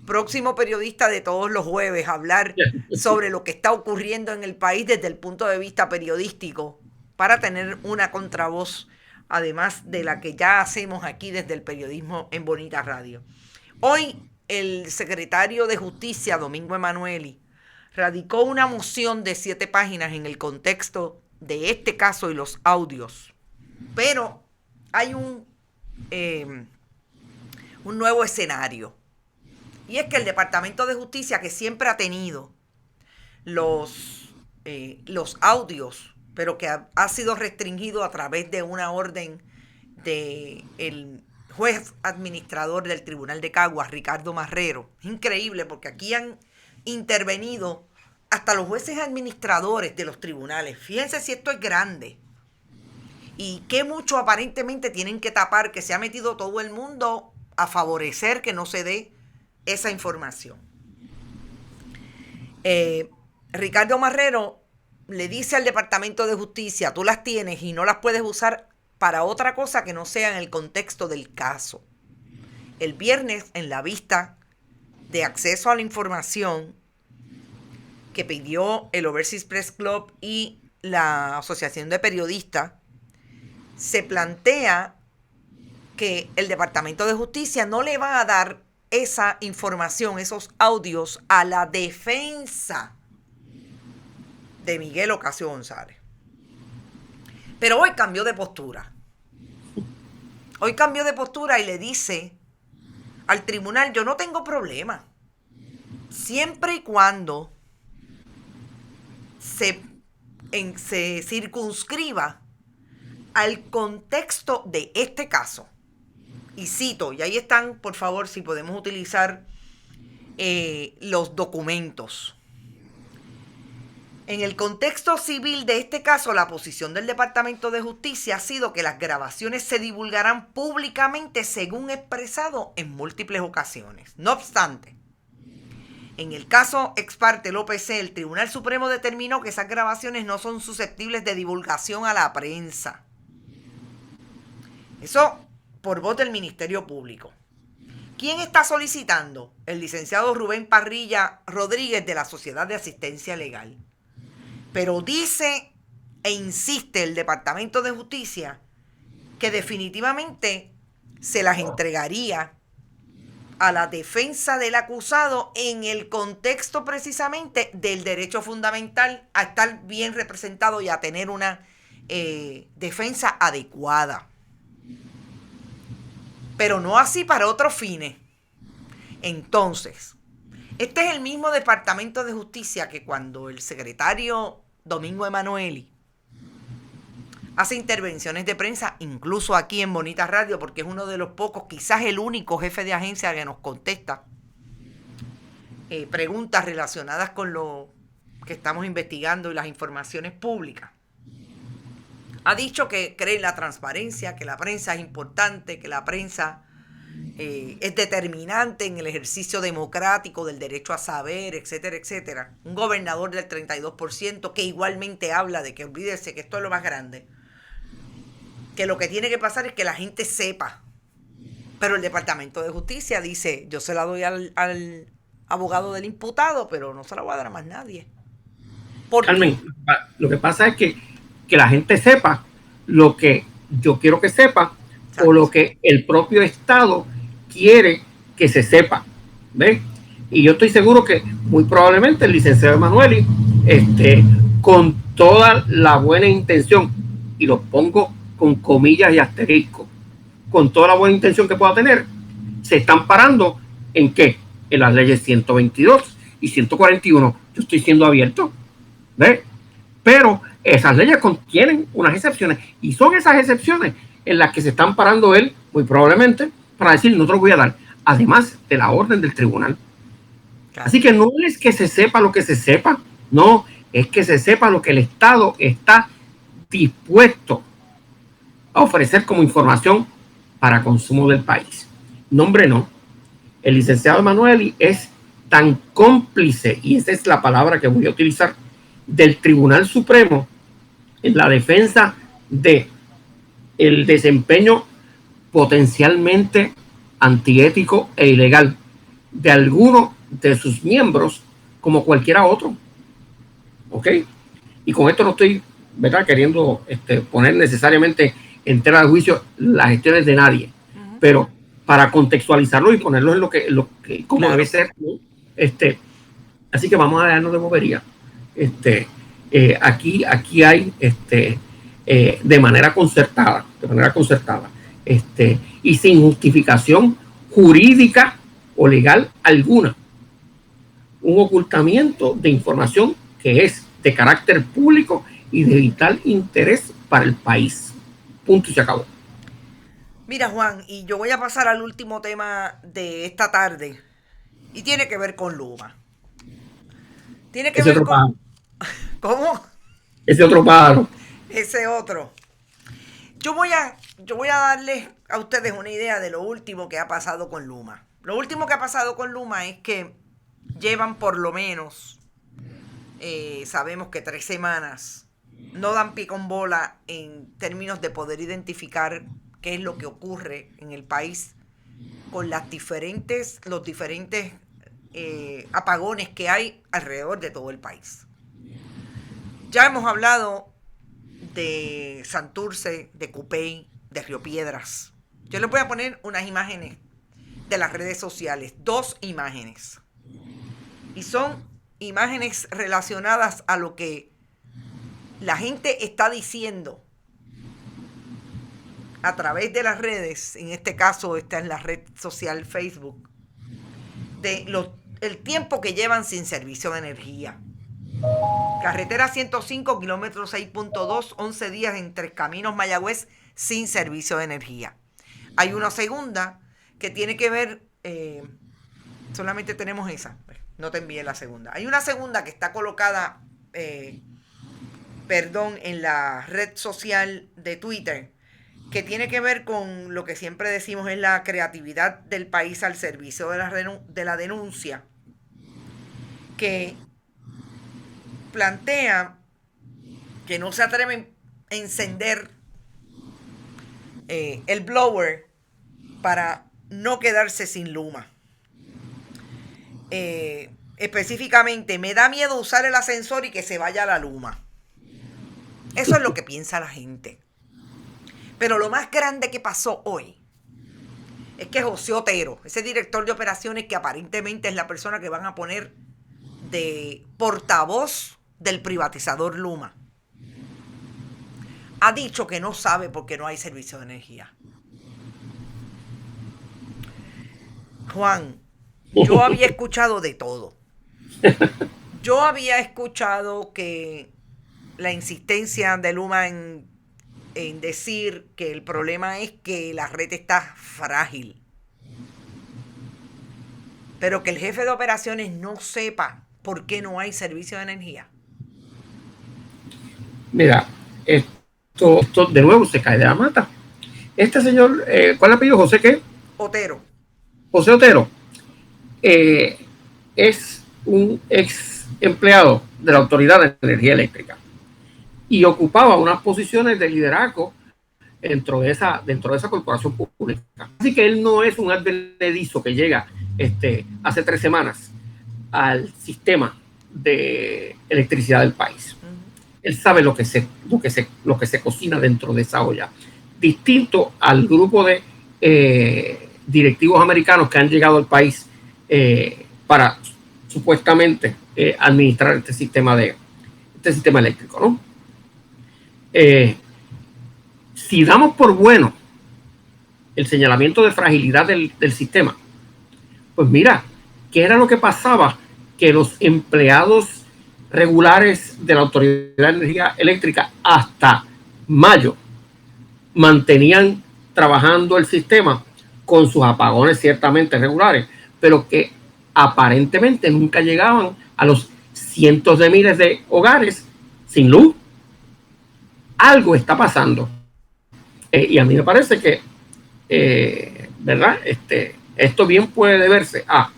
próximo periodista de todos los jueves, hablar sobre lo que está ocurriendo en el país desde el punto de vista periodístico, para tener una contravoz, además de la que ya hacemos aquí desde el periodismo en Bonita Radio. Hoy el secretario de Justicia, Domingo Emanueli, radicó una moción de 7 páginas en el contexto de este caso y los audios. Pero hay un nuevo escenario. Y es que el Departamento de Justicia, que siempre ha tenido los audios, pero que ha sido restringido a través de una orden del juez administrador del Tribunal de Caguas, Ricardo Marrero. Es increíble porque aquí han intervenido hasta los jueces administradores de los tribunales. Fíjense si esto es grande. Y qué mucho aparentemente tienen que tapar, que se ha metido todo el mundo a favorecer que no se dé esa información. Ricardo Marrero le dice al Departamento de Justicia, tú las tienes y no las puedes usar para otra cosa que no sea en el contexto del caso. El viernes, en la vista de acceso a la información que pidió el Overseas Press Club y la Asociación de Periodistas, se plantea que el Departamento de Justicia no le va a dar esa información, esos audios, a la defensa de Miguel Ocasio González. Pero hoy cambió de postura. Hoy cambió de postura y le dice al tribunal, yo no tengo problema, siempre y cuando se circunscriba al contexto de este caso. Y cito, y ahí están, por favor, si podemos utilizar los documentos. En el contexto civil de este caso, la posición del Departamento de Justicia ha sido que las grabaciones se divulgarán públicamente según expresado en múltiples ocasiones. No obstante, en el caso ex parte López C., el Tribunal Supremo determinó que esas grabaciones no son susceptibles de divulgación a la prensa. Eso por voz del Ministerio Público. ¿Quién está solicitando? El licenciado Rubén Parrilla Rodríguez de la Sociedad de Asistencia Legal. Pero dice e insiste el Departamento de Justicia que definitivamente se las entregaría a la defensa del acusado en el contexto precisamente del derecho fundamental a estar bien representado y a tener una defensa adecuada. Pero no así para otros fines. Entonces, este es el mismo Departamento de Justicia que cuando el secretario Domingo Emanueli hace intervenciones de prensa, incluso aquí en Bonita Radio, porque es uno de los pocos, quizás el único jefe de agencia que nos contesta preguntas relacionadas con lo que estamos investigando y las informaciones públicas. Ha dicho que cree en la transparencia, que la prensa es importante, que la prensa es determinante en el ejercicio democrático del derecho a saber, etcétera, etcétera. Un gobernador del 32% que igualmente habla de que olvídese que esto es lo más grande. Que lo que tiene que pasar es que la gente sepa. Pero el Departamento de Justicia dice, yo se la doy al abogado del imputado, pero no se la voy a dar a más nadie. Carmen, lo que pasa es que la gente sepa lo que yo quiero que sepa. ¿Sabes? O lo que el propio Estado quiere que se sepa. ¿Ves? Y yo estoy seguro que muy probablemente el licenciado Emanueli, con toda la buena intención, y lo pongo con comillas y asterisco, con toda la buena intención que pueda tener, se están parando en qué, en las leyes 122 y 141. Yo estoy siendo abierto, ¿ves? Pero esas leyes contienen unas excepciones, y son esas excepciones en las que se están parando él, muy probablemente, para decir, no te lo voy a dar, además de la orden del tribunal. Claro. Así que no es que se sepa lo que se sepa, no, es que se sepa lo que el Estado está dispuesto a ofrecer como información para consumo del país. No, hombre, no. El licenciado Emanueli es tan cómplice, y esa es la palabra que voy a utilizar, del Tribunal Supremo en la defensa de el desempeño potencialmente antiético e ilegal de alguno de sus miembros como cualquiera otro. ¿Ok? Y con esto no estoy, ¿verdad?, queriendo poner necesariamente en tela de juicio las gestiones de nadie, pero para contextualizarlo y ponerlo en lo que como claro. Debe ser, ¿no? Así que vamos a dejarnos de bobería. Aquí hay de manera concertada, y sin justificación jurídica o legal alguna, un ocultamiento de información que es de carácter público y de vital interés para el país. Punto y se acabó. Mira, Juan, y yo voy a pasar al último tema de esta tarde, y tiene que ver con Luma. Tiene que Ese ver otro con... pájaro. ¿Cómo? Ese otro pájaro. Ese otro. Yo voy a darles a ustedes una idea de lo último que ha pasado con Luma. Lo último que ha pasado con Luma es que llevan por lo menos, sabemos que 3 semanas, no dan pie con bola en términos de poder identificar qué es lo que ocurre en el país con los diferentes apagones que hay alrededor de todo el país. Ya hemos hablado de Santurce, de Cupey, de Río Piedras. Yo les voy a poner unas imágenes de las redes sociales, 2 imágenes. Y son imágenes relacionadas a lo que la gente está diciendo a través de las redes, en este caso está en la red social Facebook, de el tiempo que llevan sin servicio de energía. Carretera 105, kilómetro 6.2, 11 días en Tres Caminos, Mayagüez, sin servicio de energía. Hay una segunda que tiene que ver, solamente tenemos esa, no te envié la segunda. Hay una segunda que está colocada, en la red social de Twitter, que tiene que ver con lo que siempre decimos es la creatividad del país al servicio de la denuncia, que plantea que no se atreven a encender el blower para no quedarse sin Luma. Específicamente, me da miedo usar el ascensor y que se vaya la Luma. Eso es lo que piensa la gente. Pero lo más grande que pasó hoy es que José Otero, ese director de operaciones que aparentemente es la persona que van a poner de portavoz del privatizador Luma, ha dicho que no sabe por qué no hay servicio de energía. Juan, yo había escuchado de todo. Yo había escuchado que la insistencia de Luma en decir que el problema es que la red está frágil. Pero que el jefe de operaciones no sepa por qué no hay servicio de energía. Mira, esto de nuevo se cae de la mata. Este señor, ¿cuál es el apellido? ¿José qué? Otero. José Otero es un ex empleado de la Autoridad de Energía Eléctrica y ocupaba unas posiciones de liderazgo dentro de esa corporación pública. Así que él no es un advenedizo que llega hace 3 semanas al sistema de electricidad del país. Él sabe lo que se cocina dentro de esa olla. Distinto al grupo de directivos americanos que han llegado al país para supuestamente administrar este sistema eléctrico, ¿no? Si damos por bueno el señalamiento de fragilidad del sistema, pues mira, ¿qué era lo que pasaba? Que los empleados regulares de la Autoridad de Energía Eléctrica hasta mayo mantenían trabajando el sistema con sus apagones ciertamente regulares, pero que aparentemente nunca llegaban a los cientos de miles de hogares sin luz. Algo está pasando. Y a mí me parece que, ¿verdad? Esto bien puede deberse a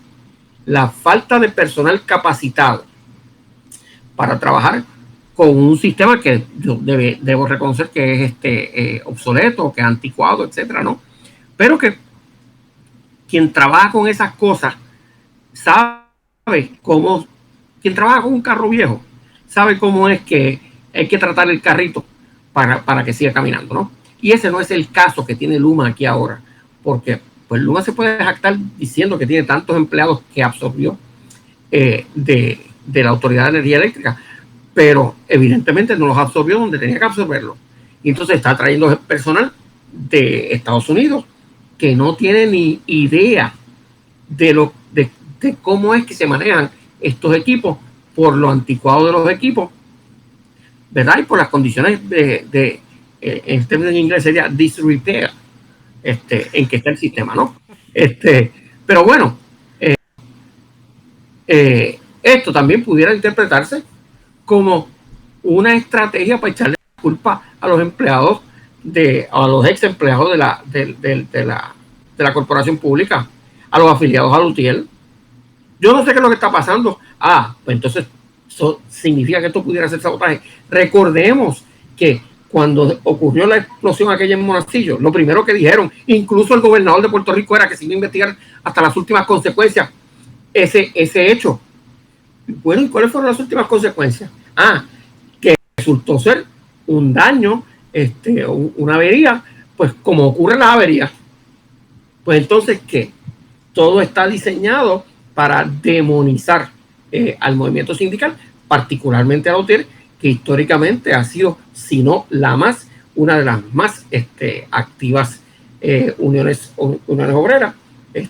la falta de personal capacitado para trabajar con un sistema que yo debo reconocer que es obsoleto, que es anticuado, etcétera, ¿no? Pero que quien trabaja con esas cosas sabe cómo, quien trabaja con un carro viejo, sabe cómo es que hay que tratar el carrito para que siga caminando, ¿no? Y ese no es el caso que tiene Luma aquí ahora, porque pues Luma se puede jactar diciendo que tiene tantos empleados que absorbió de la Autoridad de Energía Eléctrica, pero evidentemente no los absorbió donde tenía que absorberlo. Y entonces está trayendo personal de Estados Unidos que no tiene ni idea de cómo es que se manejan estos equipos, por lo anticuado de los equipos, ¿verdad? Y por las condiciones en términos en inglés sería disrepair, en que está el sistema, ¿no? Pero bueno, esto también pudiera interpretarse como una estrategia para echarle la culpa a los empleados, a los ex empleados de la corporación pública, a los afiliados a Lutiel. Yo no sé qué es lo que está pasando. Pues entonces eso significa que esto pudiera ser sabotaje. Recordemos que cuando ocurrió la explosión aquella en Monastillo, lo primero que dijeron, incluso el gobernador de Puerto Rico, era que se iba a investigar hasta las últimas consecuencias ese hecho. Bueno, ¿y cuáles fueron las últimas consecuencias? Que resultó ser un daño, una avería, pues como ocurre la avería. Pues entonces, ¿qué? Todo está diseñado para demonizar al movimiento sindical, particularmente a la UTIER, que históricamente ha sido, si no una de las más activas uniones obreras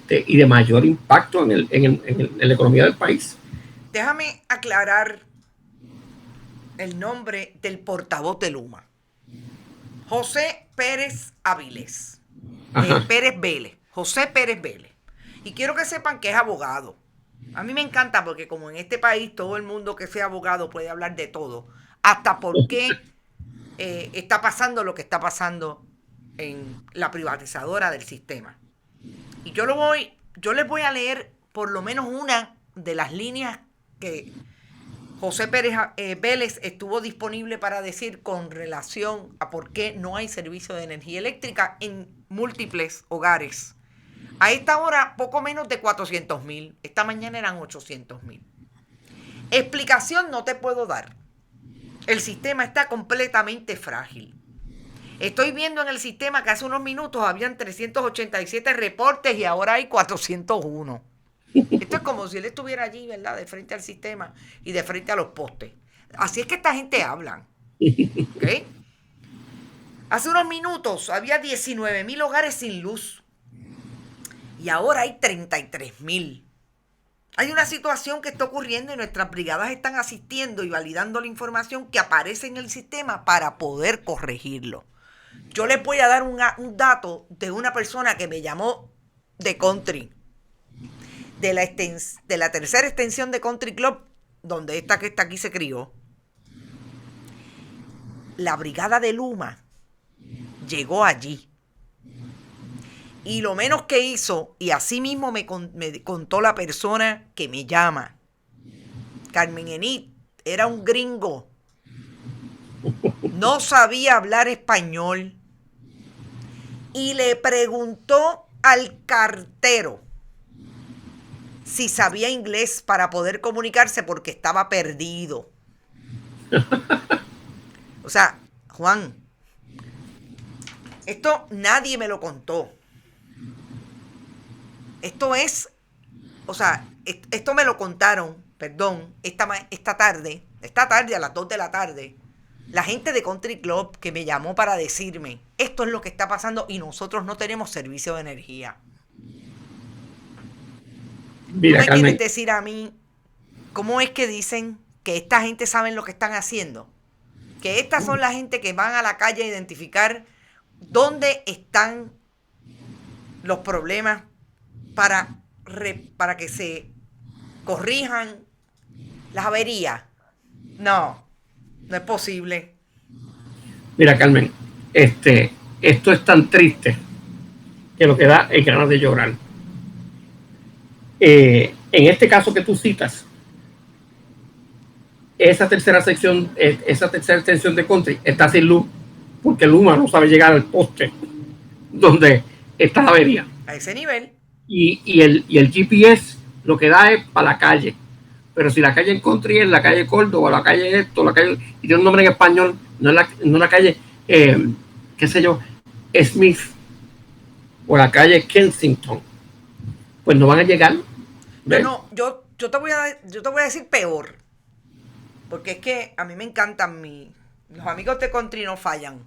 y de mayor impacto en la economía del país. Déjame aclarar el nombre del portavoz de Luma. José Pérez Avilés. Pérez Vélez. José Pérez Vélez. Y quiero que sepan que es abogado. A mí me encanta porque como en este país todo el mundo que sea abogado puede hablar de todo. Hasta por qué está pasando lo que está pasando en la privatizadora del sistema. Y yo les voy a leer por lo menos una de las líneas que José Pérez Vélez estuvo disponible para decir con relación a por qué no hay servicio de energía eléctrica en múltiples hogares A esta hora, poco menos de 400,000. Esta mañana eran 800,000. Explicación no te puedo dar. El sistema está completamente frágil. Estoy viendo en el sistema que hace unos minutos habían 387 reportes y ahora hay 401. Esto es como si él estuviera allí, ¿verdad? De frente al sistema y de frente a los postes. Así es que esta gente habla. ¿Ok? Hace unos minutos había 19,000 hogares sin luz. Y ahora hay 33,000. Hay una situación que está ocurriendo y nuestras brigadas están asistiendo y validando la información que aparece en el sistema para poder corregirlo. Yo les voy a dar un dato de una persona que me llamó de Country, de la tercera extensión de Country Club, donde esta que está aquí se crió. La brigada de Luma llegó allí. Y lo menos que hizo, y así mismo me contó la persona que me llama, Carmen Enid, era un gringo. No sabía hablar español. Y le preguntó al cartero si sabía inglés para poder comunicarse porque estaba perdido. O sea, Juan, esto nadie me lo contó. Esto es, o sea, esto me lo contaron, perdón, esta tarde a las 2 de la tarde, la gente de Country Club que me llamó para decirme, esto es lo que está pasando y nosotros no tenemos servicio de energía. Mira, ¿Tú me Carmen, quieres decir a mí cómo es que dicen que esta gente sabe lo que están haciendo? Que estas son la gente que van a la calle a identificar dónde están los problemas para que se corrijan las averías. No es posible. mira, Carmen, esto es tan triste que lo que da es ganas de llorar. En este caso que tú citas, esa tercera extensión de Country está sin luz porque Luma no sabe llegar al poste donde está la avería. A ese nivel. Y el GPS lo que da es para la calle. Pero si la calle en Country es la calle Córdoba, la calle esto, la calle, y tiene un nombre en español, no la calle, qué sé yo, Smith o la calle Kensington, pues no van a llegar. Yo te voy a decir peor. Porque es que a mí me encantan los amigos de Country no fallan.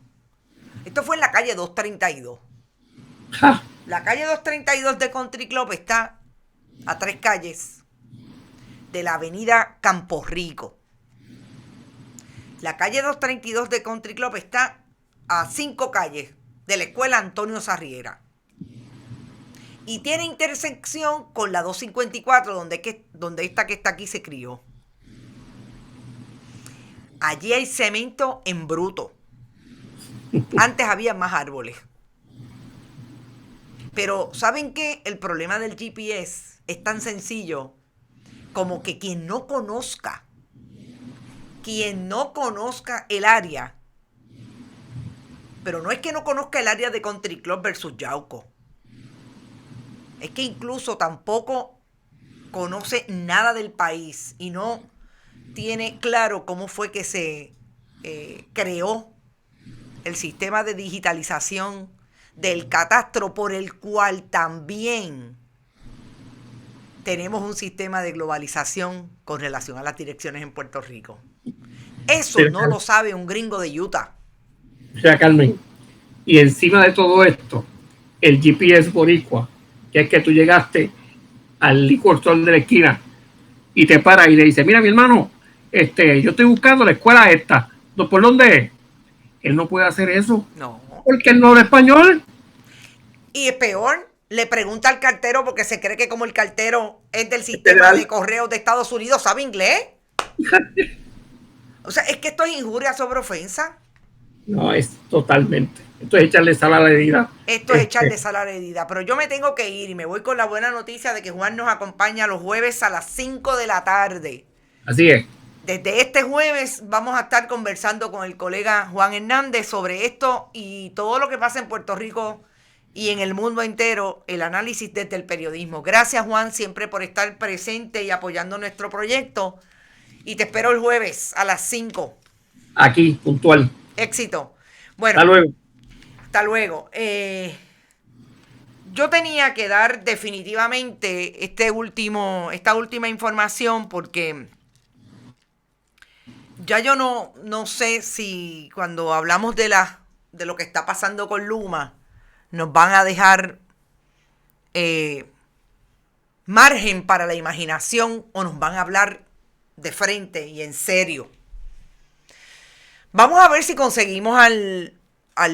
Esto fue en la calle 232. ¡Ja! La calle 232 de Country Club está a 3 calles de la avenida Campo Rico. La calle 232 de Country Club está a 5 calles de la escuela Antonio Sarriera. Y tiene intersección con la 254, donde esta que está aquí se crió. Allí hay cemento en bruto. Antes había más árboles. Pero ¿saben qué? El problema del GPS es tan sencillo como que quien no conozca el área, pero no es que no conozca el área de Country Club versus Yauco, es que incluso tampoco conoce nada del país y no tiene claro cómo fue que se creó el sistema de digitalización del catastro, por el cual también tenemos un sistema de globalización con relación a las direcciones en Puerto Rico. Eso no lo sabe un gringo de Utah. O sea, Carmen, y encima de todo esto, el GPS boricua, que es que tú llegaste al liquor store de la esquina y te para y le dice, mira mi hermano, yo estoy buscando la escuela esta, ¿por dónde es? Él no puede hacer eso. No. Porque él no habla español. Y es peor, le pregunta al cartero porque se cree que como el cartero es del sistema de correos de Estados Unidos, ¿sabe inglés? O sea, es que esto es injuria sobre ofensa. No, es totalmente. Esto es echarle sal a la herida. Esto es echarle sal a la herida. Pero yo me tengo que ir y me voy con la buena noticia de que Juan nos acompaña los jueves a las 5 de la tarde. Así es. Desde este jueves vamos a estar conversando con el colega Juan Hernández sobre esto y todo lo que pasa en Puerto Rico y en el mundo entero el análisis desde el periodismo. Gracias, Juan, siempre por estar presente y apoyando nuestro proyecto. Y te espero el jueves a las 5. Aquí, puntual. Éxito. Bueno, hasta luego. Hasta luego. Yo tenía que dar definitivamente esta última información porque ya yo no sé si cuando hablamos de lo que está pasando con Luma nos van a dejar margen para la imaginación o nos van a hablar de frente y en serio. Vamos a ver si conseguimos al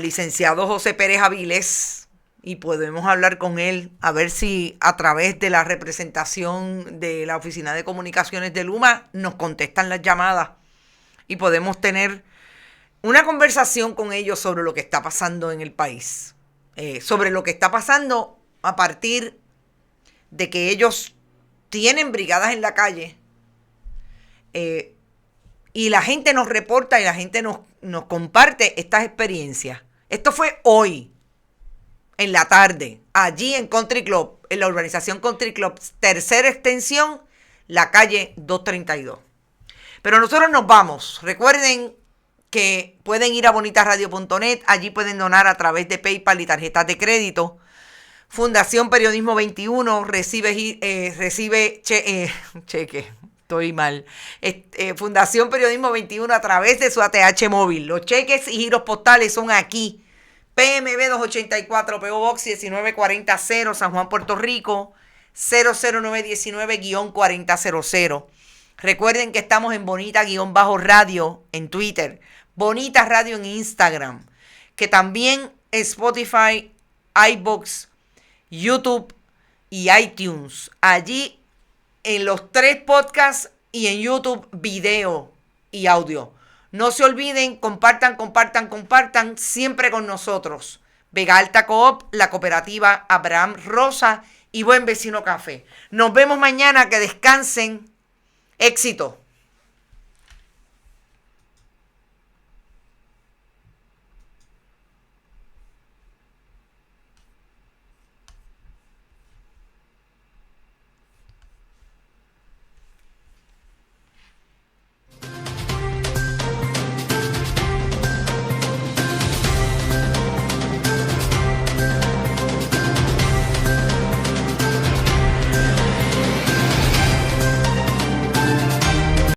licenciado José Pérez Avilés y podemos hablar con él, a ver si a través de la representación de la Oficina de Comunicaciones de Luma nos contestan las llamadas y podemos tener una conversación con ellos sobre lo que está pasando en el país, sobre lo que está pasando a partir de que ellos tienen brigadas en la calle y la gente nos reporta y la gente nos comparte estas experiencias. Esto fue hoy, en la tarde, allí en Country Club, en la urbanización Country Club, tercera extensión, la calle 232. Pero nosotros nos vamos. Recuerden que pueden ir a bonitasradio.net, allí pueden donar a través de PayPal y tarjetas de crédito. Fundación Periodismo 21 recibe cheque. Estoy mal. Fundación Periodismo 21 a través de su ATH móvil. Los cheques y giros postales son aquí. PMB 284, PO Box 19400, San Juan, Puerto Rico, 00919-4000. Recuerden que estamos en Bonita-Radio en Twitter, Bonita Radio en Instagram, que también Spotify, iVoox, YouTube y iTunes. Allí en los 3 podcasts y en YouTube video y audio. No se olviden, compartan siempre con nosotros. Vega Alta Coop, la cooperativa Abraham Rosa y Buen Vecino Café. Nos vemos mañana, que descansen. Éxito.